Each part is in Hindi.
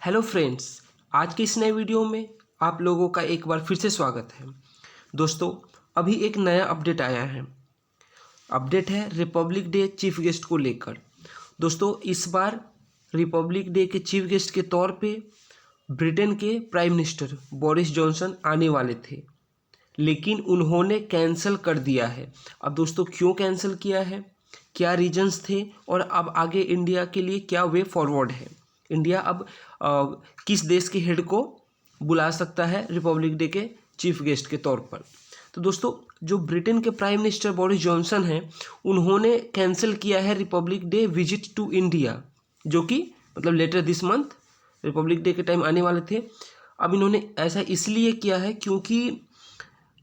हेलो फ्रेंड्स, आज के इस नए वीडियो में आप लोगों का एक बार फिर से स्वागत है। दोस्तों, अभी एक नया अपडेट आया है। अपडेट है रिपब्लिक डे चीफ गेस्ट को लेकर। दोस्तों, इस बार रिपब्लिक डे के चीफ गेस्ट के तौर पे ब्रिटेन के प्राइम मिनिस्टर बोरिस जॉनसन आने वाले थे, लेकिन उन्होंने कैंसिल कर दिया है। अब दोस्तों, क्यों कैंसिल किया है, क्या रीजंस थे और अब आगे इंडिया के लिए क्या वे फॉरवर्ड है, इंडिया अब किस देश के हेड को बुला सकता है रिपब्लिक डे के चीफ गेस्ट के तौर पर। तो दोस्तों, जो ब्रिटेन के प्राइम मिनिस्टर बोरिस जॉनसन हैं, उन्होंने कैंसिल किया है Republic Day visit to India, जो कि मतलब later this month Republic Day के टाइम आने वाले थे। अब इन्होंने ऐसा इसलिए किया है क्योंकि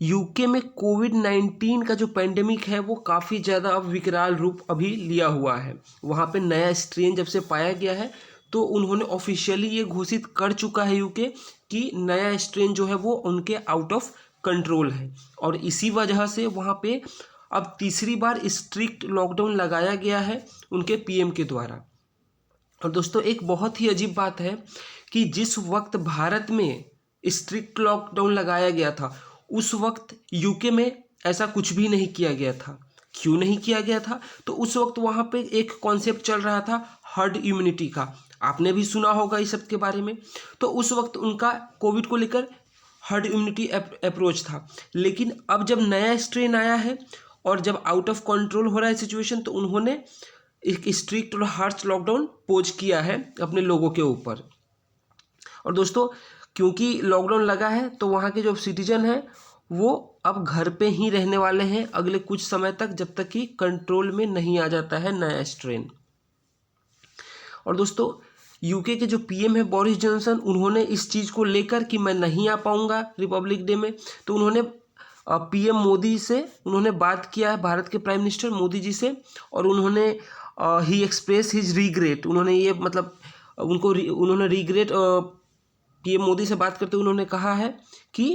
यूके में कोविड-19 का जो पेंडेमिक है वो काफ़ी ज़्यादा अब विकराल रूप अभी लिया हुआ है। वहाँ पे नया स्ट्रेन जब से पाया गया है तो उन्होंने ऑफिशियली ये घोषित कर चुका है यूके कि नया स्ट्रेन जो है वो उनके आउट ऑफ कंट्रोल है, और इसी वजह से वहाँ पे अब तीसरी बार स्ट्रिक्ट लॉकडाउन लगाया गया है उनके पीएम के द्वारा। और दोस्तों, एक बहुत ही अजीब बात है कि जिस वक्त भारत में स्ट्रिक्ट लॉकडाउन लगाया गया था उस वक्त यूके में ऐसा कुछ भी नहीं किया गया था। क्यों नहीं किया गया था? तो उस वक्त वहाँ पे एक कॉन्सेप्ट चल रहा था हर्ड इम्यूनिटी का। आपने भी सुना होगा इस सब के बारे में। तो उस वक्त उनका कोविड को लेकर हर्ड इम्यूनिटी अप्रोच था, लेकिन अब जब नया स्ट्रेन आया है और जब आउट ऑफ कंट्रोल हो रहा है सिचुएशन, तो उन्होंने एक स्ट्रिक्ट और हार्श लॉकडाउन पोज किया है अपने लोगों के ऊपर। और दोस्तों, क्योंकि लॉकडाउन लगा है तो वहाँ के जो सिटीजन हैं वो अब घर पे ही रहने वाले हैं अगले कुछ समय तक, जब तक कि कंट्रोल में नहीं आ जाता है नया स्ट्रेन। और दोस्तों, यूके के जो पीएम है बोरिस जॉनसन, उन्होंने इस चीज़ को लेकर कि मैं नहीं आ पाऊँगा रिपब्लिक डे में, तो उन्होंने पीएम मोदी से उन्होंने बात किया है, भारत के प्राइम मिनिस्टर मोदी जी से, और उन्होंने ही एक्सप्रेस हिज रीग्रेट। उन्होंने ये मतलब उन्होंने रीग्रेट पीएम मोदी से बात करते हुए उन्होंने कहा है कि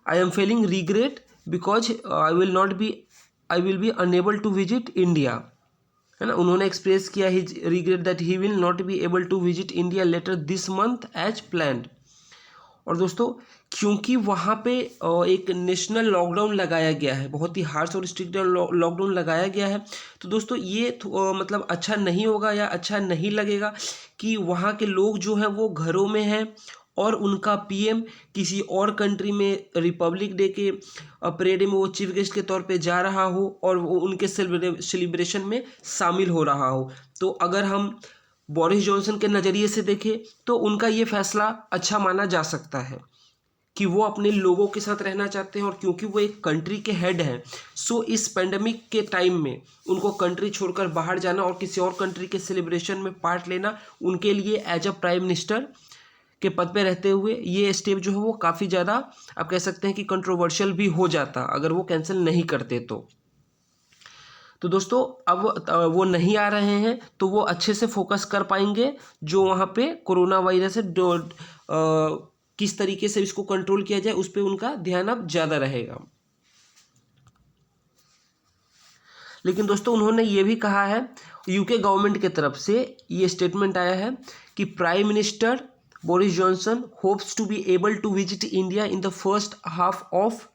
I am feeling regret because I will be unable to visit India, है ना। उन्होंने एक्सप्रेस किया his regret that he will not be able to visit India later this month as planned. और दोस्तों, क्योंकि वहाँ पे एक नेशनल लॉकडाउन लगाया गया है, बहुत ही हार्श और स्ट्रिक्ट लॉकडाउन लगाया गया है, तो दोस्तों ये मतलब अच्छा नहीं होगा या अच्छा नहीं लगेगा कि वहाँ के लोग जो हैं वो घरों में हैं और उनका पीएम किसी और कंट्री में रिपब्लिक डे के परेड में वो चीफ गेस्ट के तौर पे जा रहा हो और वो उनके सेलिब्रेशन में शामिल हो रहा हो। तो अगर हम बोरिस जॉनसन के नज़रिए से देखें तो उनका ये फैसला अच्छा माना जा सकता है कि वो अपने लोगों के साथ रहना चाहते हैं, और क्योंकि वो एक कंट्री के हेड हैं, सो इस पेंडेमिक के टाइम में उनको कंट्री छोड़कर बाहर जाना और किसी और कंट्री के सेलिब्रेशन में पार्ट लेना उनके लिए एज अ प्राइम मिनिस्टर के पद पे रहते हुए ये स्टेप जो है वो काफ़ी ज़्यादा आप कह सकते हैं कि कंट्रोवर्शियल भी हो जाता अगर वो कैंसिल नहीं करते तो दोस्तों, अब वो नहीं आ रहे हैं तो वो अच्छे से फोकस कर पाएंगे जो वहाँ पे कोरोना वायरस है, किस तरीके से इसको कंट्रोल किया जाए उस पर उनका ध्यान अब ज़्यादा रहेगा। लेकिन दोस्तों, उन्होंने ये भी कहा है, यूके गवर्नमेंट की तरफ से ये स्टेटमेंट आया है कि prime minister Boris Johnson hopes to be able to visit India in the first half of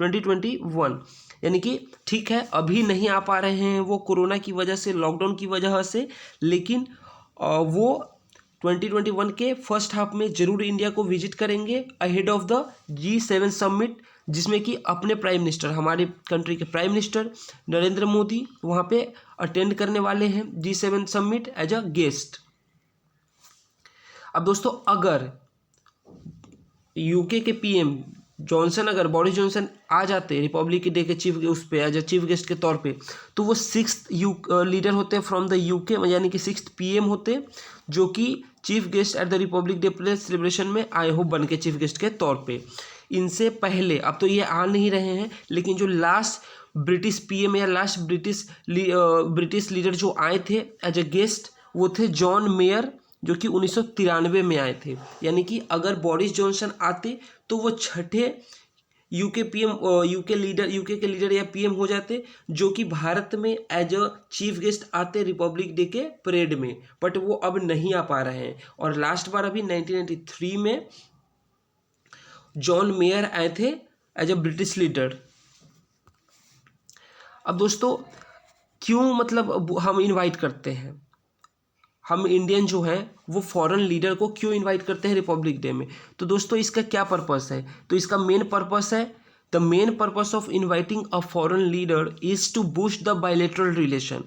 2021। यानी कि ठीक है, अभी नहीं आ पा रहे हैं वो कोरोना की वजह से, लॉकडाउन की वजह से, लेकिन वो 2021 के फर्स्ट हाफ में जरूर इंडिया को विजिट करेंगे ahead of the G7 summit, जिसमें कि अपने प्राइम मिनिस्टर, हमारे कंट्री के प्राइम मिनिस्टर नरेंद्र मोदी वहाँ पे अटेंड करने वाले हैं G7 summit as a guest. अब दोस्तों, अगर यूके के पीएम जॉनसन, अगर बोरिस जॉनसन आ जाते रिपब्लिक डे के उस पे एज अ चीफ गेस्ट के तौर पे, तो वो 6th लीडर होते फ्रॉम द यूके, यानी कि 6th पीएम होते जो कि chief guest at the Republic day play celebration में आए हो बन के चीफ गेस्ट के तौर पे। इनसे पहले, अब तो ये आ नहीं रहे हैं, लेकिन जो लास्ट ब्रिटिश पीएम या लास्ट ब्रिटिश लीडर जो आए थे एज अ गेस्ट वो थे जॉन मेयर, जो कि 1993 में आए थे। यानी कि अगर बोरिस जॉनसन आते तो वो छठे यूके के लीडर या पीएम हो जाते जो कि भारत में एज अ चीफ गेस्ट आते रिपब्लिक डे के परेड में, बट वो अब नहीं आ पा रहे हैं। और लास्ट बार अभी 1993 में जॉन मेयर आए थे एज अ ब्रिटिश लीडर। अब दोस्तों क्यों मतलब हम इनवाइट करते हैं, हम इंडियन जो हैं वो फॉरेन लीडर को क्यों इनवाइट करते हैं रिपब्लिक डे में? तो दोस्तों इसका क्या पर्पस है? तो इसका मेन पर्पस है, the main purpose of inviting a foreign leader is to boost the bilateral relation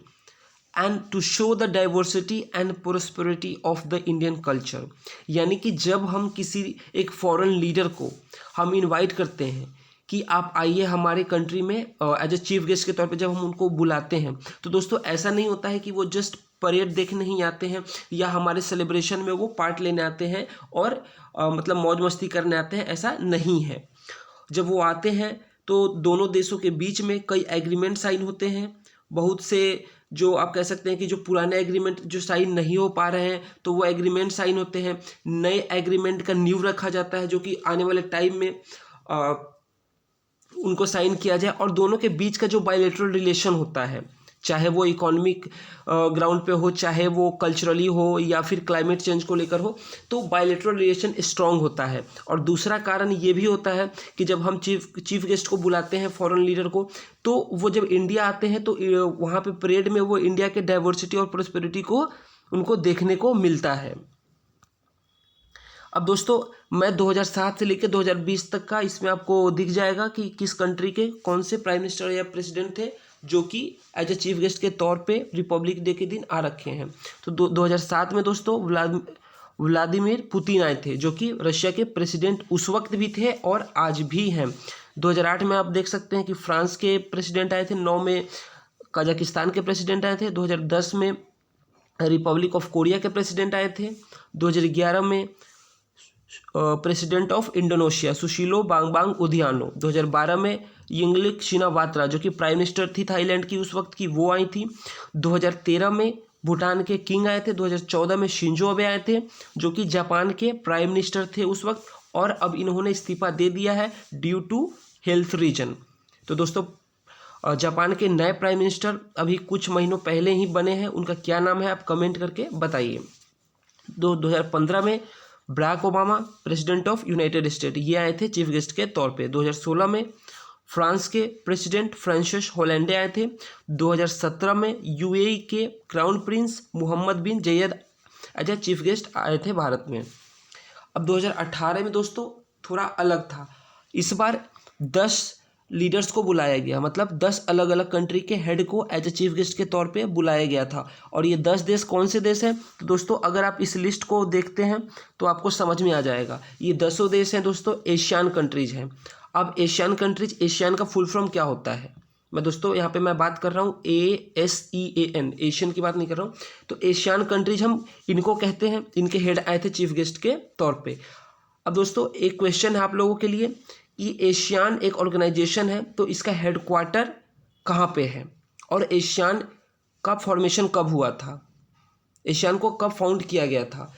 and to show the diversity and prosperity of the Indian culture. यानी कि जब हम किसी एक फॉरेन लीडर को हम इनवाइट करते हैं कि आप आइए हमारे कंट्री में एज ए चीफ गेस्ट के तौर पे, जब हम उनको बुलाते हैं तो दोस्तों ऐसा नहीं होता है कि वो जस्ट परेड देखने ही आते हैं या हमारे सेलिब्रेशन में वो पार्ट लेने आते हैं और मतलब मौज मस्ती करने आते हैं, ऐसा नहीं है। जब वो आते हैं तो दोनों देशों के बीच में कई एग्रीमेंट साइन होते हैं, बहुत से जो आप कह सकते हैं कि जो पुराने एग्रीमेंट जो साइन नहीं हो पा रहे हैं तो वो एग्रीमेंट साइन होते हैं, नए एग्रीमेंट का नींव रखा जाता है जो कि आने वाले टाइम में उनको साइन किया जाए। और दोनों के बीच का जो बायलैटरल रिलेशन होता है, चाहे वो इकोनॉमिक ग्राउंड पे हो, चाहे वो कल्चरली हो या फिर क्लाइमेट चेंज को लेकर हो, तो बायलैटरल रिलेशन स्ट्रांग होता है। और दूसरा कारण ये भी होता है कि जब हम चीफ गेस्ट को बुलाते हैं फॉरेन लीडर को, तो वो जब इंडिया आते हैं तो वहाँ पे परेड में वो इंडिया के डाइवर्सिटी और प्रोस्पेरिटी को उनको देखने को मिलता है। अब दोस्तों मैं 2007 से लेकर 2020 तक का इसमें आपको दिख जाएगा कि किस कंट्री के कौन से प्राइम मिनिस्टर या प्रेसिडेंट थे जो कि एज ए चीफ गेस्ट के तौर पे रिपब्लिक डे के दिन आ रखे हैं। तो 2007 में दोस्तों व्लादिमीर पुतिन आए थे जो कि रशिया के प्रेसिडेंट उस वक्त भी थे और आज भी हैं। 2008 में आप देख सकते हैं कि फ्रांस के प्रेसिडेंट आए थे, 9 में कजाकिस्तान के प्रेसिडेंट आए थे, 2010 में रिपब्लिक ऑफ कोरिया के प्रेसिडेंट आए थे, 2011 में प्रेसिडेंट ऑफ इंडोनेशिया सुशीलो बांगबांग उदियानो, 2012 में यिंगलिक शिनावात्रा जो कि प्राइम मिनिस्टर थी थाईलैंड की उस वक्त की, वो आई थी। 2013 में भूटान के किंग आए थे, 2014 में शिंजो अबे आए थे जो कि जापान के प्राइम मिनिस्टर थे उस वक्त, और अब इन्होंने इस्तीफा दे दिया है ड्यू टू हेल्थ रीजन। तो दोस्तों जापान के नए प्राइम मिनिस्टर अभी कुछ महीनों पहले ही बने हैं, उनका क्या नाम है आप कमेंट करके बताइए। 2015 में Barack Obama president of United State ये आए थे चीफ गेस्ट के तौर पे। 2016 में फ्रांस के प्रेसिडेंट फ्रांसिस होलैंडे आए थे। 2017 में यूएई के crown prince Mohammed bin Zayed as a chief guest आए थे भारत में। अब 2018 में दोस्तों थोड़ा अलग था, इस बार 10 लीडर्स को बुलाया गया, मतलब 10 अलग अलग कंट्री के हेड को एज ए चीफ गेस्ट के तौर पे बुलाया गया था। और ये 10 देश कौन से देश हैं? तो दोस्तों अगर आप इस लिस्ट को देखते हैं तो आपको समझ में आ जाएगा। ये 10 देश हैं दोस्तों, एशियन कंट्रीज हैं। अब एशियन कंट्रीज, एशियन का फुल फॉर्म क्या होता है? मैं दोस्तों यहाँ पे मैं बात कर रहा हूँ ASEAN, एशियन की बात नहीं कर रहा हूँ। तो एशियन कंट्रीज हम इनको कहते हैं, इनके हेड आए थे चीफ गेस्ट के तौर पे। अब दोस्तों एक क्वेश्चन है आप लोगों के लिए कि एशियन एक ऑर्गेनाइजेशन है तो इसका हेडक्वार्टर कहाँ पे है और एशियन का फॉर्मेशन कब हुआ था, एशियन को कब फाउंड किया गया था?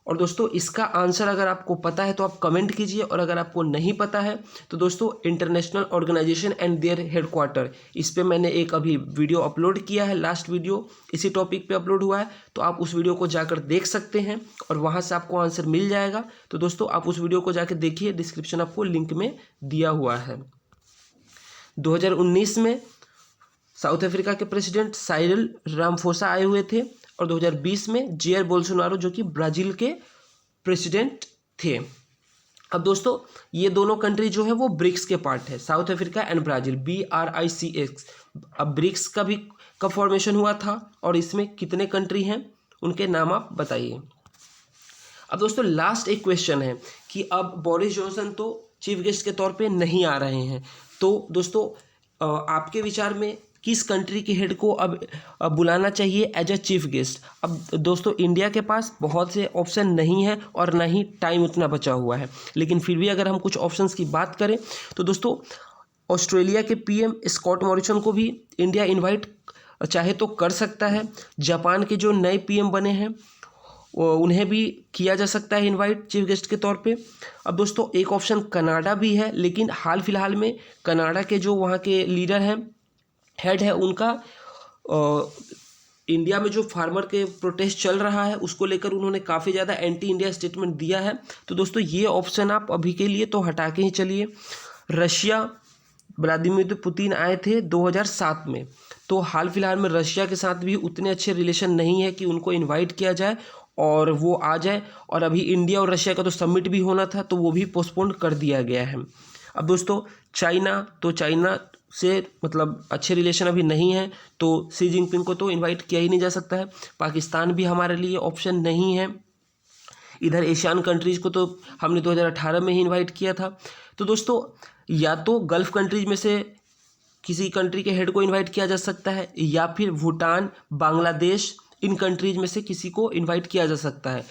और दोस्तों इसका आंसर अगर आपको पता है तो आप कमेंट कीजिए, और अगर आपको नहीं पता है तो दोस्तों international organisation and their headquarter, इस पे मैंने एक अभी वीडियो अपलोड किया है, लास्ट वीडियो इसी टॉपिक पे अपलोड हुआ है, तो आप उस वीडियो को जाकर देख सकते हैं और वहाँ से आपको आंसर मिल जाएगा। तो दोस्तों आप उस वीडियो को जाकर देखिए, डिस्क्रिप्शन आपको लिंक में दिया हुआ है। 2019 में साउथ अफ्रीका के प्रेसिडेंट साइरिल रामफोसा आए हुए थे, और 2020 में जेयर बोल्सोनारो जो कि ब्राज़ील के प्रेसिडेंट थे। अब दोस्तों ये दोनों कंट्री जो है वो ब्रिक्स के पार्ट है, south Africa and Brazil, BRICS। अब ब्रिक्स का भी कब फॉर्मेशन हुआ था और इसमें कितने कंट्री हैं, उनके नाम आप बताइए। अब दोस्तों लास्ट एक क्वेश्चन है कि अब बोरिस जॉनसन तो चीफ गेस्ट के तौर पे नहीं आ रहे हैं, तो दोस्तों आपके विचार में किस कंट्री के हेड को अब बुलाना चाहिए एज अ चीफ गेस्ट? अब दोस्तों इंडिया के पास बहुत से ऑप्शन नहीं है और ना ही टाइम उतना बचा हुआ है, लेकिन फिर भी अगर हम कुछ ऑप्शंस की बात करें तो दोस्तों ऑस्ट्रेलिया के PM स्कॉट मॉरिसन को भी इंडिया इनवाइट चाहे तो कर सकता है। जापान के जो नए PM बने हैं उन्हें भी किया जा सकता है इनवाइट चीफ गेस्ट के तौर पे। अब दोस्तों एक ऑप्शन कनाडा भी है, लेकिन हाल फिलहाल में कनाडा के जो वहाँ के लीडर हैं, हेड है उनका, इंडिया में जो फार्मर के प्रोटेस्ट चल रहा है उसको लेकर उन्होंने काफ़ी ज़्यादा एंटी इंडिया स्टेटमेंट दिया है। तो दोस्तों ये ऑप्शन आप अभी के लिए तो हटा के ही चलिए। रशिया, व्लादिमीर पुतिन आए थे 2007 में, तो हाल फिलहाल में रशिया के साथ भी उतने अच्छे रिलेशन नहीं है कि उनको इनवाइट किया जाए और वो आ जाए। और अभी इंडिया और रशिया का तो समिट भी होना था, तो वो भी पोस्टपोन कर दिया गया है। अब दोस्तों चाइना, तो चाइना से मतलब अच्छे रिलेशन अभी नहीं है, तो शी जिनपिंग को तो इनवाइट किया ही नहीं जा सकता है। पाकिस्तान भी हमारे लिए ऑप्शन नहीं है। इधर एशियन कंट्रीज़ को तो हमने 2018 में ही इनवाइट किया था। तो दोस्तों या तो गल्फ़ कंट्रीज़ में से किसी कंट्री के हेड को इनवाइट किया जा सकता है, या फिर भूटान, बांग्लादेश, इन कंट्रीज़ में से किसी को इनवाइट किया जा सकता है।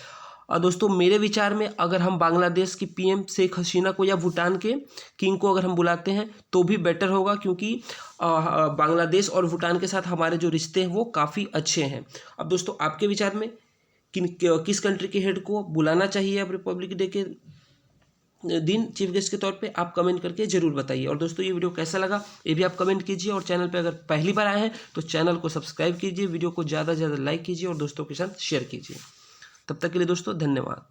और दोस्तों मेरे विचार में अगर हम बांग्लादेश की पीएम शेख हसीना को या भूटान के किंग को अगर हम बुलाते हैं तो भी बेटर होगा, क्योंकि बांग्लादेश और भूटान के साथ हमारे जो रिश्ते हैं वो काफ़ी अच्छे हैं। अब दोस्तों आपके विचार में किस कंट्री के हेड को बुलाना चाहिए अब रिपब्लिक डे के दिन चीफ गेस्ट के तौर पे, आप कमेंट करके ज़रूर बताइए। और दोस्तों ये वीडियो कैसा लगा ये भी आप कमेंट कीजिए, और चैनल पे अगर पहली बार आए हैं तो चैनल को सब्सक्राइब कीजिए, वीडियो को ज़्यादा से ज़्यादा लाइक कीजिए और दोस्तों के साथ शेयर कीजिए। तब तक के लिए दोस्तों धन्यवाद।